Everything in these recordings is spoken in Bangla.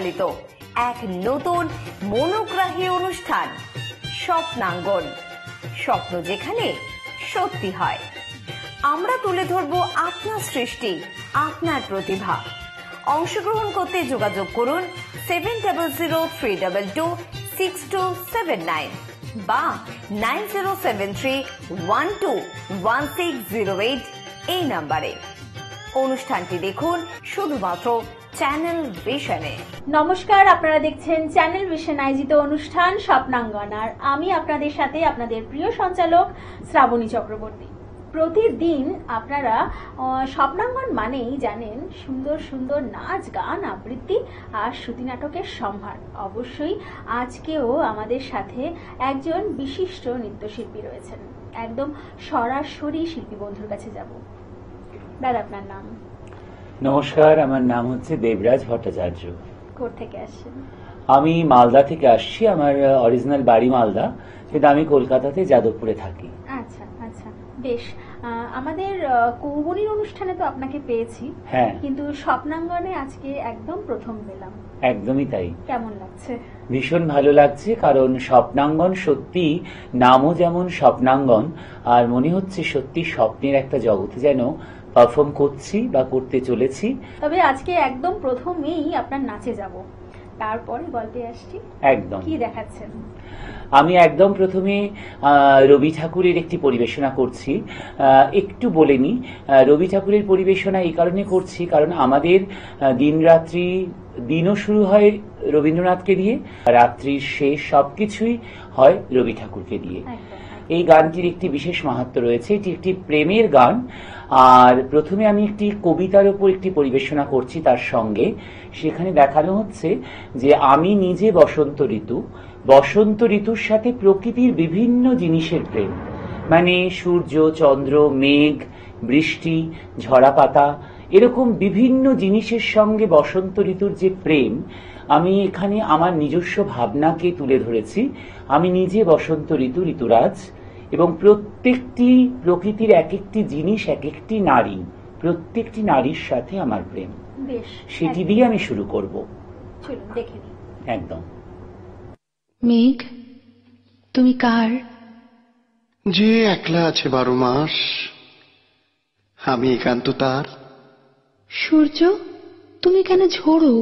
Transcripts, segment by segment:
চালিত এক নতুন মনোগ্রাহী অনুষ্ঠান স্বপ্নাঙ্গন। স্বপ্ন যেখানে সত্যি হয়। আমরা তুলে ধরব আপনার সৃষ্টি, আপনার প্রতিভা। অংশগ্রহণ করতে যোগাযোগ করুন 7003226279 বা 9073121608 এই নাম্বারে। অনুষ্ঠানটি দেখুন শুধুমাত্র চ্যানেল ভিশনে। নমস্কার, আপনারা দেখছেন চ্যানেল ভিশন আয়োজিত অনুষ্ঠান স্বপ্নাঙ্গন, আর আমি আপনাদের সাথে আপনাদের প্রিয় সঞ্চালক শ্রাবণী চক্রবর্তী। প্রতিদিন আপনারা স্বপ্নাঙ্গন মানেই জানেন সুন্দর সুন্দর নাচ, গান, আবৃত্তি আর শ্রুতি নাটকের সম্ভার। অবশ্যই আজকেও আমাদের সাথে একজন বিশিষ্ট নৃত্যশিল্পী রয়েছেন। একদম সরাসরি শিল্পী বন্ধুর কাছে যাব। দাদা, আপনার নাম? নমস্কার, আমার নাম হচ্ছে দেবরাজ ভট্টাচার্য। কোথা থেকে আসছেন? আমি মালদা থেকে আসছি। আমার অরিজিনাল বাড়ি মালদা, কিন্তু আমি কলকাতাতে যাদবপুরে থাকি। আচ্ছা আচ্ছা, বেশ। আমাদের কৌবনীর অনুষ্ঠানে তো আপনাকে পেয়েছি, হ্যাঁ, কিন্তু স্বপ্নাঙ্গনে আজকে একদম প্রথম পেলাম। একদমই তাই। কেমন লাগছে? ভীষণ ভালো লাগছে, কারণ স্বপ্নাঙ্গন সত্যি নামও যেমন স্বপ্নাঙ্গন, আর মনে হচ্ছে সত্যি স্বপ্নের একটা জগতে যেন পারফর্ম করছি বা করতে চলেছি। তবে আজকে একদম প্রথমেই আপনার নাচে যাব, তারপরে গল্পে আসছি। একদম। কি দেখাচ্ছেন? আমি একদম প্রথমে রবি ঠাকুরের একটি পরিবেশনা করছি। একটু বলে নি, রবি ঠাকুরের পরিবেশনা এই কারণে করছি কারণ আমাদের দিনরাত্রি, দিনও শুরু হয় রবীন্দ্রনাথকে দিয়ে, রাত্রির শেষ সবকিছুই হয় রবি ঠাকুরকে দিয়ে। এই গানটির একটি বিশেষ মাহাত্ম্য রয়েছে। এটি একটি প্রেমের গান। আর প্রথমে আমি একটি কবিতার উপর একটি পরিবেশনা করছি তার সঙ্গে। সেখানে দেখানো হচ্ছে যে আমি নিজে বসন্ত ঋতু, বসন্ত ঋতুর সাথে প্রকৃতির বিভিন্ন জিনিসের প্রেম, মানে সূর্য, চন্দ্র, মেঘ, বৃষ্টি, ঝরা পাতা, এরকম বিভিন্ন জিনিসের সঙ্গে বসন্ত ঋতুর যে প্রেম, আমি এখানে আমার নিজস্ব ভাবনাকে তুলে ধরেছি। আমি নিজে বসন্ত ঋতু, ঋতুরাজ, এবং প্রত্যেকটি প্রকৃতির এক একটি জিনিস, এক একটি নারী, প্রত্যেকটি নারীর সাথে আমার প্রেম। সেটি দিয়ে আমি শুরু করব। চলুন দেখে নিই। একদম। মেঘ, তুমি কার? যে একলা আছে 12 মাস, আমি একান্ত তার। সূর্য, তুমি কেন ঝোড়ো?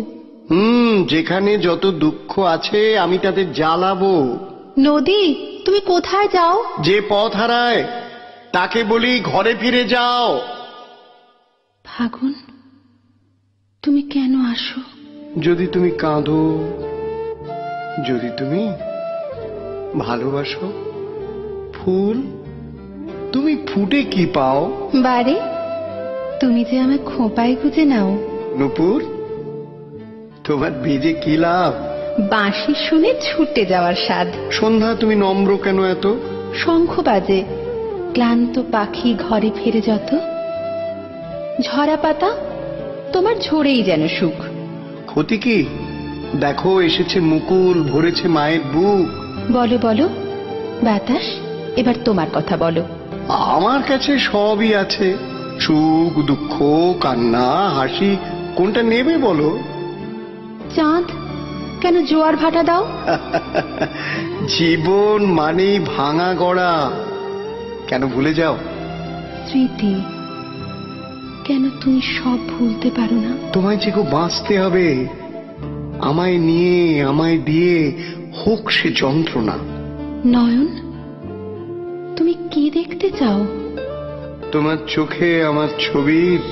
যেখানে যত দুঃখ আছে আমি তাদের জ্বালাবো। নদী, তুমি কোথায় যাও? যে পথ হারায় তাকে বলি ঘরে ফিরে যাও। ফাগুন, তুমি কেন আসো? যদি তুমি কাঁদো, যদি তুমি ভালোবাসো, ফুল তুমি ফুটে কি পাও? বারে, তুমি যে আমায় খোঁপায় গুজে নাও। নূপুর, তোমার ভিজে কি লাভ? বাঁশি শুনে ছুটে যাওয়ার স্বাদ। সন্ধ্যা, তুমি নম্র কেন এত? শঙ্খ বাজে, ক্লান্ত পাখি ঘরে ফিরে যত। ঝরা পাতা, তোমার ঝরেই যেন সুখ। ক্ষতি কি? দেখো এসেছে মুকুল, ভরেছে মায়ের বুক। বলো বলো বাতাস, এবার তোমার কথা বলো। আমার কাছে সবই আছে, সুখ, দুঃখ, কান্না, হাসি, কোনটা নেবে বলো? চাঁদ, কেন জোয়ার ভাটা দাও? জীবন মানেই ভাঙা গড়া, কেন ভুলে যাও? স্মৃতি, কেন তুমি সব ভুলতে পারো না? তোমায় যে গো বাঁচতে হবে, আমায় নিয়ে, আমায় দিয়ে, হোক সে যন্ত্রণা। নয়ন, তুমি কি দেখতে চাও? তোমার চোখে আমার ছবির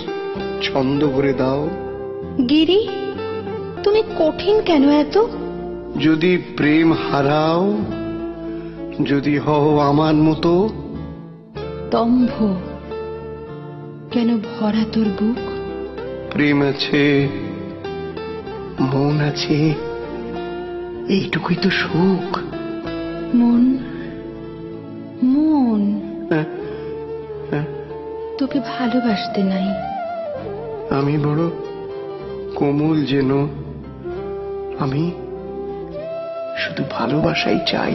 ছন্দ ভরে দাও। গিরি, তুমি কঠিন কেন এত? যদি প্রেম হারাও, যদি হও আমার মতো। দম্ভ, কেন ভরা তোর বুক? প্রেম আছে, মন আছে, এইটুকুই তো সুখ। মন, মন তোকে ভালোবাসতে নাই। আমি বড় কোমল যেন, আমি শুধু ভালোবাসাই চাই।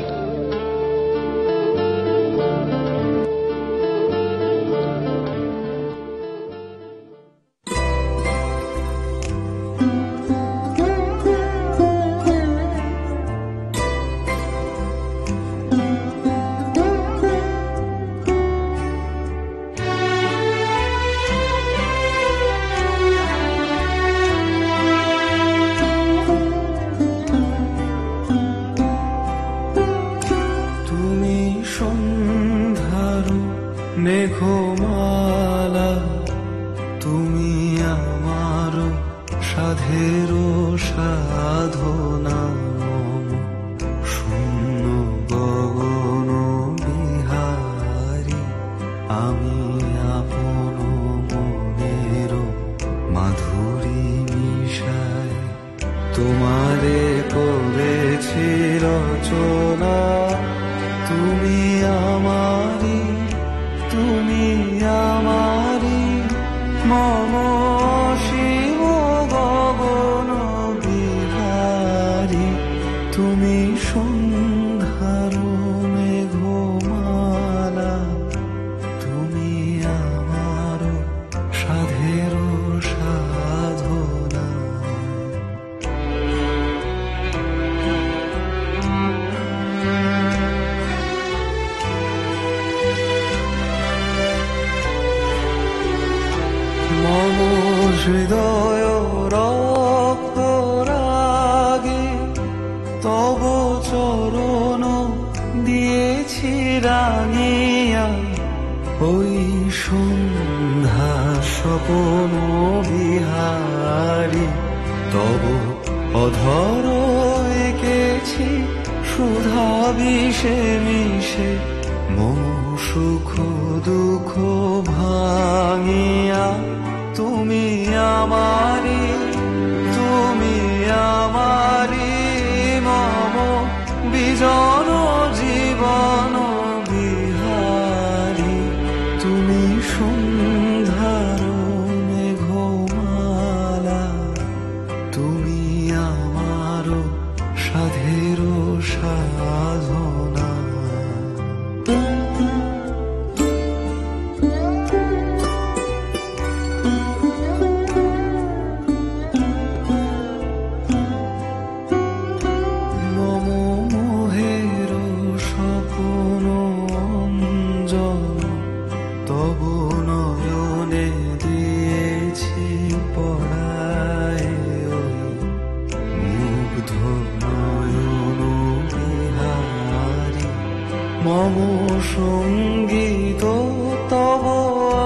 সাধনা মম শূন্য গগন বিহারী আমি আপন মনের মাধুরী মিশায় তোমারে করেছি রচনা তুমি আমারি মম শিব গগন বিহারী তুমি সন্ধ্যার মেঘমালা তুমি আমার সাধের সাধনা মম হৃদয় রক্তরাগে তব চরণ দিয়েছি রাঙিয়া ওই সন্ধ্যা স্বপন বিহারী তব অধর এঁকেছি সুধা বিষে মিশে মম সুখ দুঃখ ভাঙিয়া তুমি আমারি মম বিজন জীবন বিহারী তুমি সন্ধ্যার মেঘমালা তুমি আমার সাধের সাধনা মম মোহের স্বপ্ন অঞ্জন তব নয়নে দিয়েছি পড়ায় ওই মুগ্ধ নয়ন বিহারী মম সঙ্গীত তব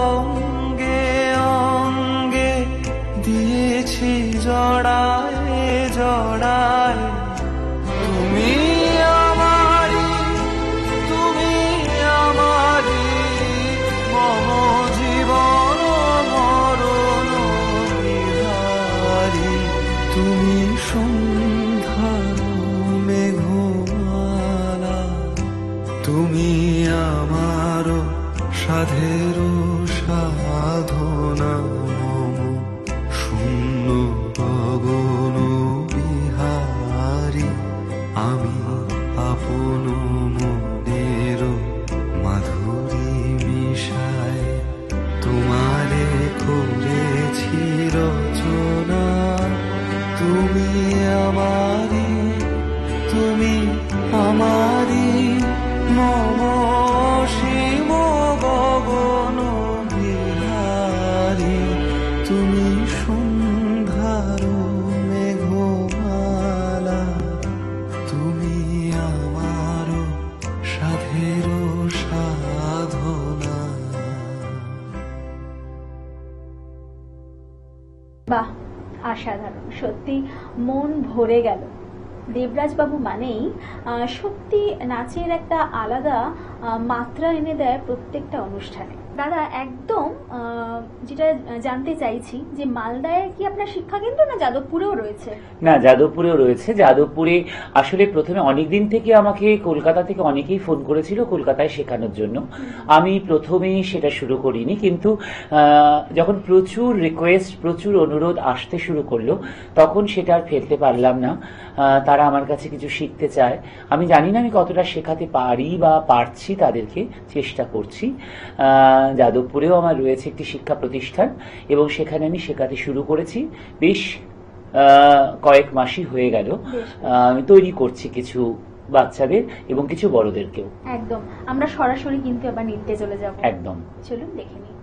অঙ্গে অঙ্গে দিয়েছি জড়ায় জড়ায় তুমি আমারি মম জীবন মরণ বিহারী তুমি সন্ধ্যার মেঘমালা তুমি আমার সাধের সাধনা মম শূন্য গগন বিহারী আমি আপন মনের মাধুরী মিশায় তোমারে করেছি রচনা তুমি আমারি মম শিব গগন বিহারী তুমি সন্ধ্যার মেঘমালা তুমি আমার সাধের সাধনা বাহ, অসাধারণ, সত্যি মন ভরে গেল। দেবরাজ বাবু মানেই সত্যি নাচের একটা আলাদা মাত্রা এনে দেয় প্রত্যেকটা অনুষ্ঠানে। দাদা, একদম যেটা জানতে চাইছি যে মালদায় কি আপনার শিক্ষা কেন্দ্র না যাদবপুরেও রয়েছে? না, যাদবপুরেও রয়েছে। যাদবপুরে আসলে প্রথমে অনেকদিন থেকে আমাকে কলকাতা থেকে অনেকেই ফোন করেছিল কলকাতায় শেখানোর জন্য। আমি প্রথমেই সেটা শুরু করিনি, কিন্তু যখন প্রচুর রিকোয়েস্ট, প্রচুর অনুরোধ আসতে শুরু করলো, তখন সেটা আর ফেলতে পারলাম না। তারা আমার কাছে কিছু শিখতে চায়। আমি জানি না আমি কতটা শেখাতে পারি বা পারছি, তাদেরকে চেষ্টা করছি। যাদবপুরেও আমার রয়েছে একটি শিক্ষা প্রতিষ্ঠান এবং সেখানে আমি শেখাতে শুরু করেছি। বেশ কয়েক মাসই হয়ে গেল। আমি তৈরি করছি কিছু বাচ্চাদের এবং কিছু বড়দেরকেও। একদম, আমরা সরাসরি কিন্তু আবার নৃত্যে চলে যাব। একদম, চলুন দেখে নিই।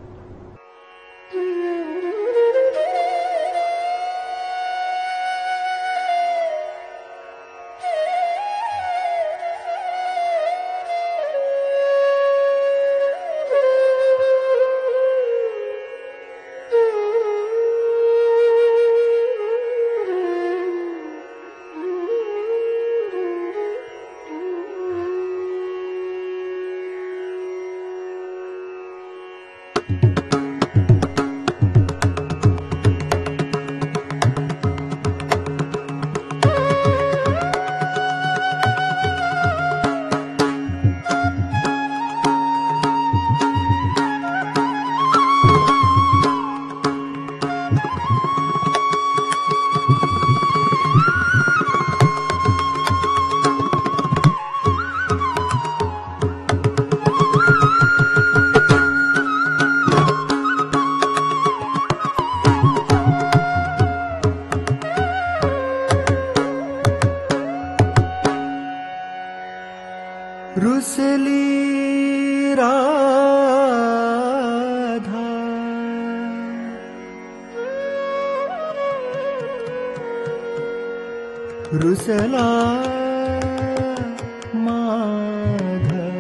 रुसली राधा रुसला माधव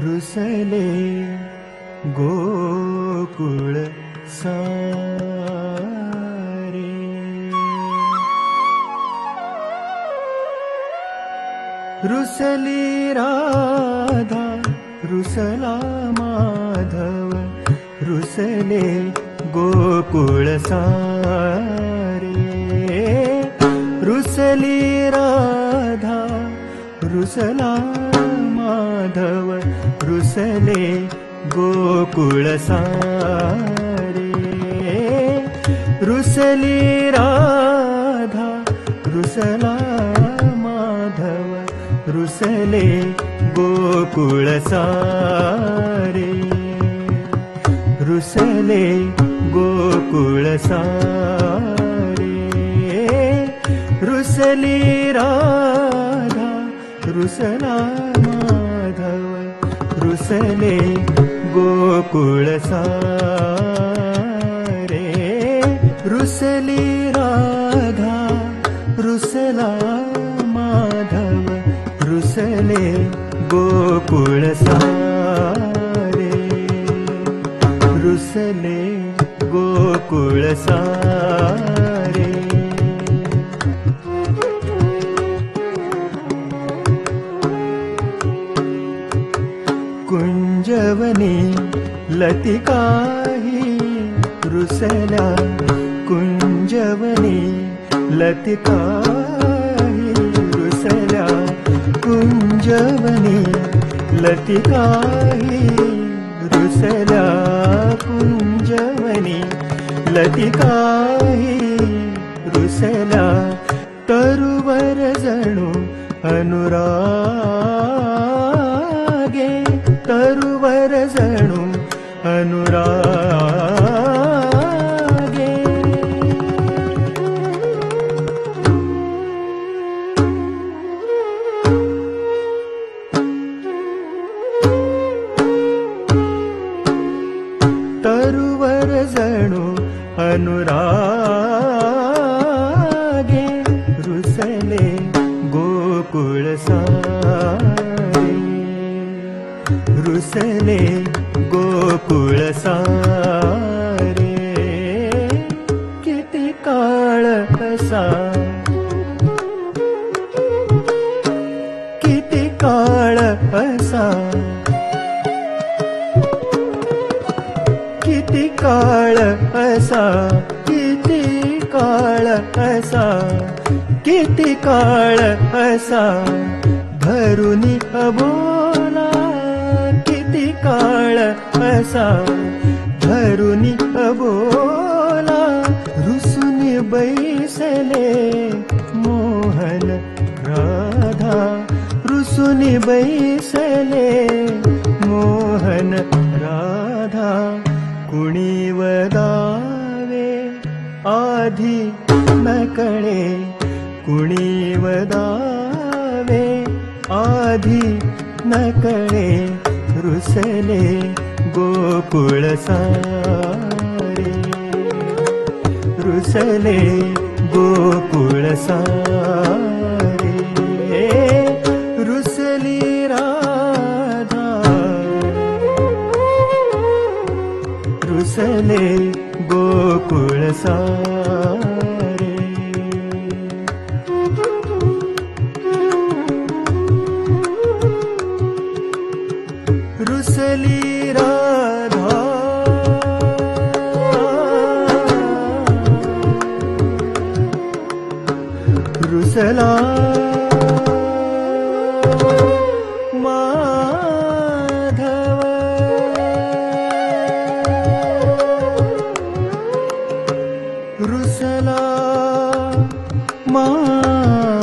रुसले गोकुळ सारे रुसली राधा रुसला माधव रुसले गोकुळ सारे रुसली राधा रुसला माधव रुसले गोकुळ सारे रुसली राधा रुसला माधव रुसले गोकुळ सारे रुसले गोकुळ सारे रुसली राधा रुसला माधव रुसले गोकुळ सारे रुसली राधा रुसला माधव रुसले गोकुळ सारे रुसले गोकुळ सारे कुंजवनी लतिकाही रुसल्या कुंजवनी लतिकाही रुसल्या कुंजवनी लतिकाही रुसल्या कुंजवनी लतिकाही रुसल्या तरुवर जणू अनुरागे तरुवर जणू अनुरागे तरुवर जणू अनुरागे रुसले गोकुळ सारे रुसले गोकुळ सारे किती काळ असा किती काळ असा किती काळ असा किती काळ असा किती काळ असा धरुनी अबोला किती काळ असा धरुनी अबोला रुसुनी बैसले मोहन राधा रुसुनी बैसले मोहन राधा कुणी वदावे आधी न कळे कुणी वदावे आधी न कळे रुसले गोकुळ सारे रुसले गोकुळ सारे रुसली राधा रुसले गोकुळ सारे रुसली राधा रुसला माधव रुसला माधव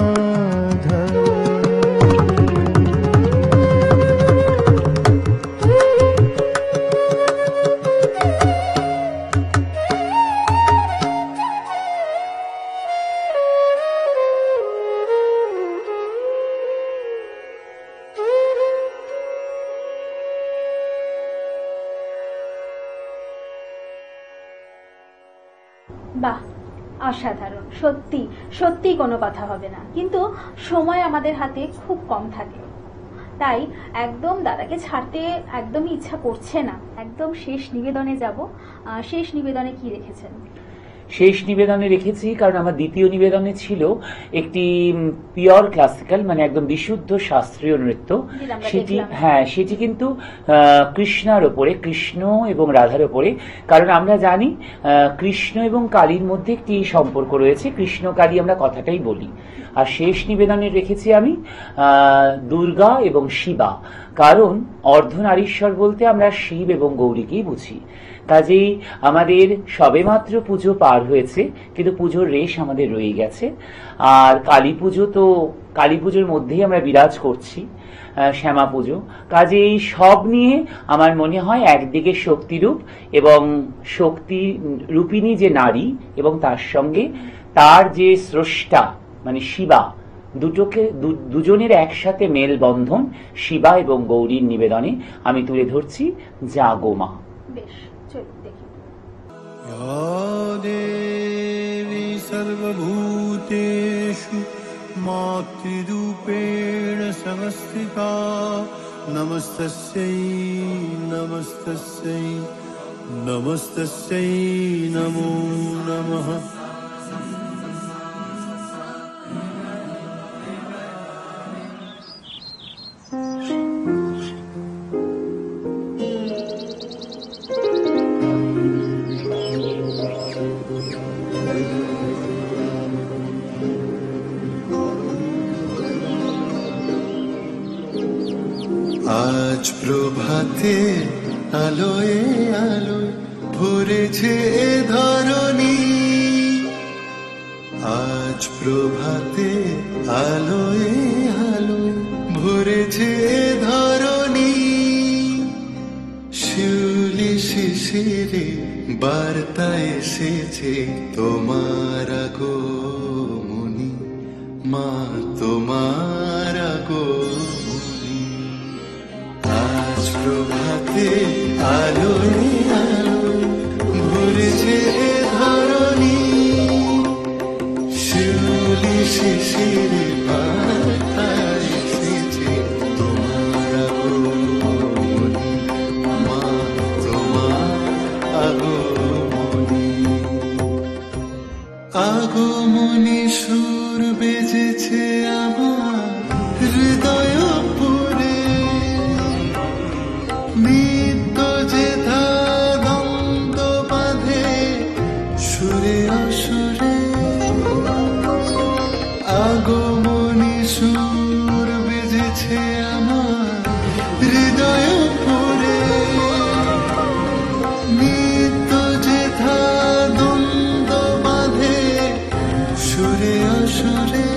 বাহ, অসাধারণ। সত্যি সত্যি কোনো কথা হবে না, কিন্তু সময় আমাদের হাতে খুব কম থাকে, তাই একদম দাদাকে ছাড়তে একদমই ইচ্ছা করছে না। একদম শেষ নিবেদনে যাব। শেষ নিবেদনে কি রেখেছেন? শেষ নিবেদনে রেখেছি কারণ আমার দ্বিতীয় নিবেদনে ছিল একটি পিওর ক্লাসিক্যাল, মানে একদম বিশুদ্ধ শাস্ত্রীয় নৃত্য। সেটি সেটি কিন্তু কৃষ্ণার ওপরে, কৃষ্ণ এবং রাধার ওপরে। কারণ আমরা জানি কৃষ্ণ এবং কালীর মধ্যে একটি সম্পর্ক রয়েছে, কৃষ্ণ কালী আমরা কথাটাই বলি। আর শেষ নিবেদনে রেখেছি আমি দুর্গা এবং শিবা, কারণ অর্ধনারীশ্বর বলতে আমরা শিব এবং গৌরীকেই বুঝি। কাজেই আমাদের সবেমাত্র পুজো পার হয়েছে, কিন্তু পুজোর রেশ আমাদের রয়ে গেছে। আর কালী পুজো তো কালী পুজোর মধ্যেই আমরা বিরাজ করছি, শ্যামা পুজো। কাজেই সব নিয়ে আমার মনে হয় একদিকে শক্তিরূপ এবং শক্তি রূপিণী যে নারী এবং তার সঙ্গে তার যে স্রষ্টা মানে শিবা, দুজনের একসাথে মেলবন্ধন শিবা এবং গৌরীর নিবেদনে আমি তুলে ধরছি জাগো মা। বেশ, চলুন দেখি। देवी सर्वभूतेषु मातृरूपेण संस्थिता नमस्तस्यै नमस्तस्यै नमस्तस्यै नमो नमः। আজ প্রভাতে আলোয় আলোয় ভরেছে এ ধরণী, আজ প্রভাতে আলোয় আলোয় ভরেছে এ ধরণী। শিউলি শিশিরে বার্তা এসেছে তোমার আগমনী, মা তোমার আগমনী। আজ প্রভাতে আলোয় আলোয় ভরেছে এ ধরণী, শিউলি শিশিরে বার্তা এসেছে তোমার আগমনী, মা তোমার আগমনী। আগমনী সুর বেজেছে আমার হৃদয় পুরে, নিত্য যে দ্বন্দ্ব বাঁধে সুরে অসুরে। আগমনী সুর বেজেছে আমার হৃদয় পুরে, নিত্য যে দ্বন্দ্ব বাঁধে সুরে অসুরে।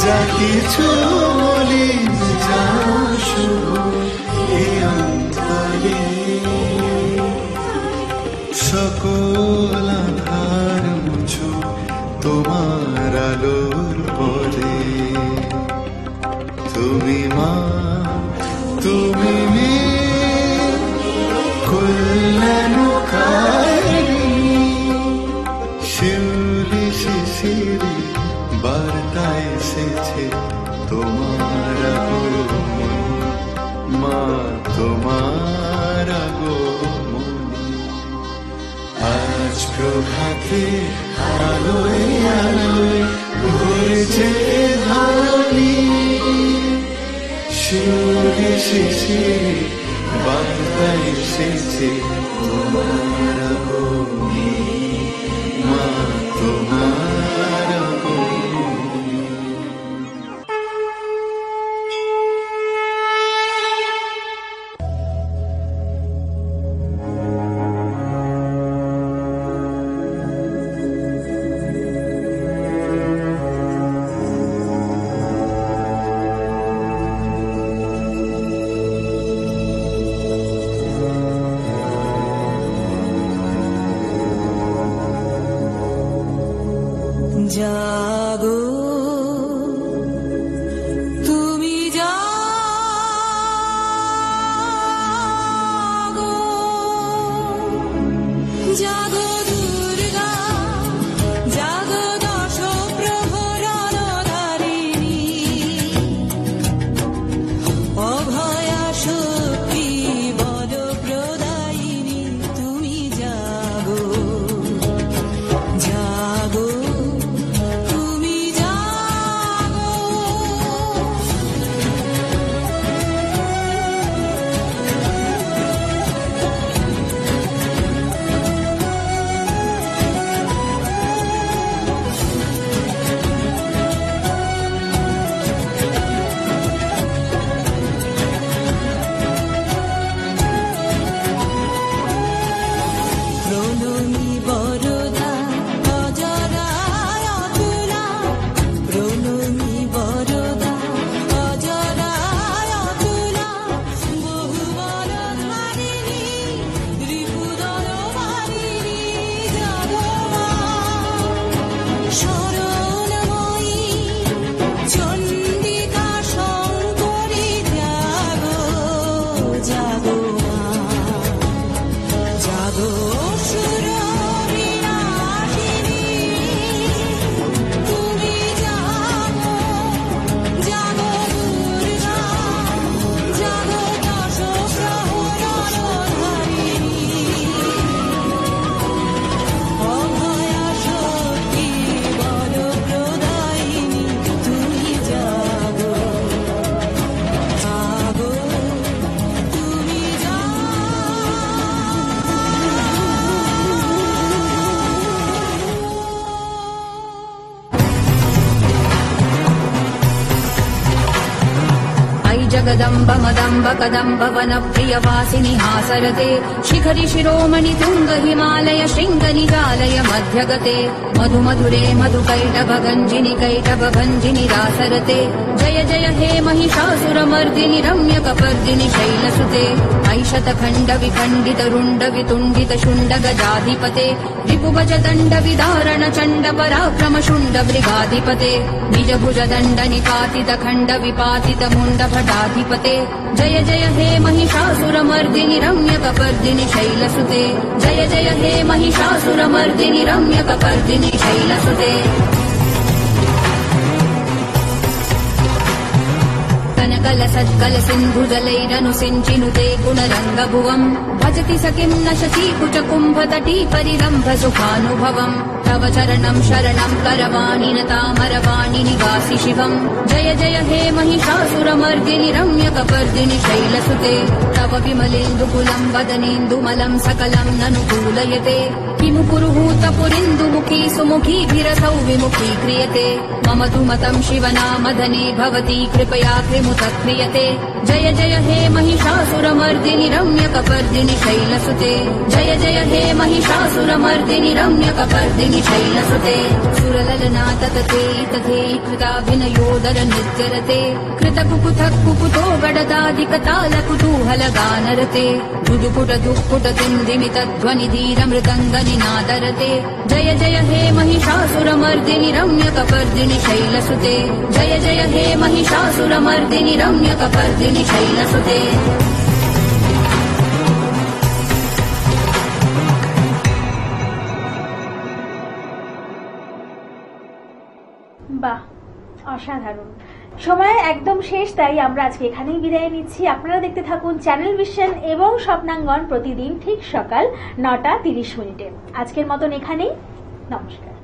যা কিছু বলি যা শুভ এ অন্তরে, সকল আধার মুছো তোমার আলোর পরে। তুমি মা তুমি মেয়ে কল্যাণকারিণী, শিউলি শিশিরে বার্তা এসেছে তোমার আগমনী, মা তোমার আগমনী। আজ প্রভাতে আলোয় আলোয় ভরেছে ধরণী, শিউলি শিশিরে বার্তা এসেছে তোমার আগমনী, মা তোমার আগমনী। জাগো সুরবিলাসিনী, তুমি জাগো জাগো দুর্গা, জাগো দশ প্রহরধারিণী, অভয়া শক্তি বরপ্রদায়িনী, তুমি জাগো জাগো তুমি ऐ जगदम्ब मदम्ब कदम्ब वन प्रियवासिनि हासरते, शिखरि शिरोमणि तुङ्ग हिमालय शृङ्ग निजालय मध्यगते, मधु मधुरे मधुकैटभ गञ्जिनि कैटभ भञ्जिनि रासरते, जय जय हे महिषासुरमर्दिनि रम्य कपर्दिनि शैलसुते, ऐशतखण्ड विखण्डित रुण्ड वितुण्डित शुण्ड गजाधिपते, रिपुभज दण्ड विदारण चण्ड पराक्रम शुण्ड मृगाधिपते, निज भुज दण्ड निपातित खण्ड विपातित मुण्ड भटाधिपते, जय जय हे महिषासुरमर्दिनि रम्य कपर्दिनि शैलसुते, जय जय हे महिषासुरमर्दिनि रम्य कपर्दिनि शैलसुते, कनकल सत्कल सिन्धुजलैरनु सिञ्चिनुते गुणरङ्गभुवम्, भजति स किम् न शचीकुच कुम्भतटी परिरम्भ सुखानुभवम्, तव चरणम् शरणम् करवाणि न तामरवाणि निवासि शिवम्, जय जय हे महिषासुरमर्दिनि रम्य कपर्दिनि शैलसुते, तव विमलेन्दुकुलम् वदनेन्दुमलम् सकलम् ननु कूलयते, किमु पुरुहूत पुरिन्दुमुखी सुमुखीभिरसौ विमुखी क्रियते, मम तु मतम् शिवनामधने भवती कृपया कृमुत क्रियते, जय जय हे महिषासुरमर्दिनि रम्य कपर्दिनि शैलसुते, जय जय हे महिषासुरमर्दिनि रम्य कपर्दिनि शैलसुते, सुरललना ततते तथे कृताभिनयोदर नित्यरते, कृतकुकुथ कुकुतो गडदादिकताल कुतूहल गानरते, दुदुकुट दुःकुट तिन्दिमित ध्वनि धीर मृदङ्ग निनादरते, जय जय हे महिषासुरमर्दिनि रम्य कपर्दिनि शैलसुते, जय जय हे महिषासुरमर्दिनि रम्य कपर्दिनि शैलसुते, বাহ, অসাধারণ। সময় একদম শেষ, তাই আমরা আজকে এখানেই বিদায় নিচ্ছি। আপনারা দেখতে থাকুন চ্যানেল ভিশন এবং স্বপ্নাঙ্গন প্রতিদিন ঠিক সকাল 9টা 30 মিনিটে। আজকের মতন এখানেই, নমস্কার।